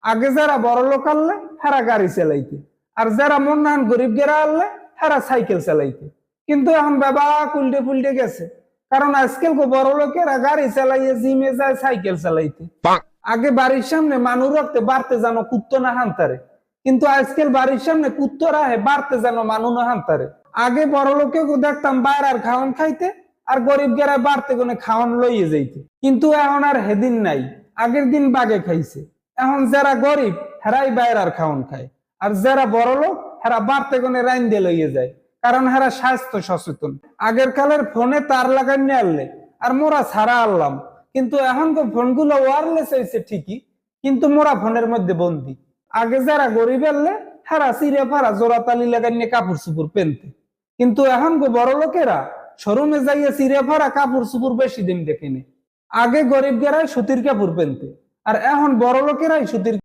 আগে যারা বড় লোক আনলে হেরা গাড়ি চালাইতে, আর যারা মন নান গরিব গেরা আনলে হেরা সাইকেল চালাইতে। কিন্তু এখন বাবা উল্টে পুল্টে গেছে, কারণ আজকাল বড় লোকেরা গাড়ি চালাইয়ে জিমে যায় সাইকেল চালাইতে। আগে বাড়ির সামনে মানুষ রাখতে বাড়তে যেন কুত্তো না হান্তারে, কিন্তু আজকাল বাড়ির সামনে কুত্তো রাহে বাড়তে যেন মানুষ না হান্তারে। আগে বড় লোকে দেখতাম বাইরের খাওয়ান খাইতে, আর গরিব গেরা বাড়তে কোনে খাওয়ান লইয়ে যাইতে। কিন্তু এখন আর হেদিন নাই, আগের দিন বাগে খাইছে। এখন যারা গরিব হেরাই বাইরের খাওয়ান খায়, আর যারা বড় লোক হেরা বাড়তে কোনে রাইন দিয়ে লইয়ে যায়, কারণ হেরা স্বাস্থ্য সচেতন। আগের কালের ফোনে তার লাগাই নিয়ে আনলে আর মোরা ছাড়া আনলাম, কিন্তু এখন ফোনগুলো ওয়ারলেস হয়েছে ঠিকই, কিন্তু মোরা ফোনের মধ্যে বন্দি। আগে যারা গরিব আনলে হেরা চিরে ফারা জোড়াতালি লাগাই নিয়ে কাপড় চুপুর পেনতে, কিন্তু এখন বড় লোকেরা শোরুমে যাইয়ে চিরে ফারা কাপড় চুপুর বেশি দিন দেখেনি। আগে গরিব গেরাই সুতির কাপড় পেনতে, আর এখন বড় লোকেরাই সুতির